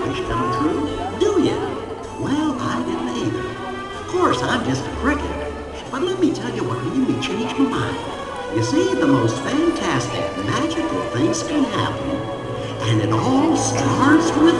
wish come true, do you? Well, I didn't either. Of course, I'm just a cricket. But let me tell you what made me change my mind. You see, the most fantastic, magical things can happen. And it all starts with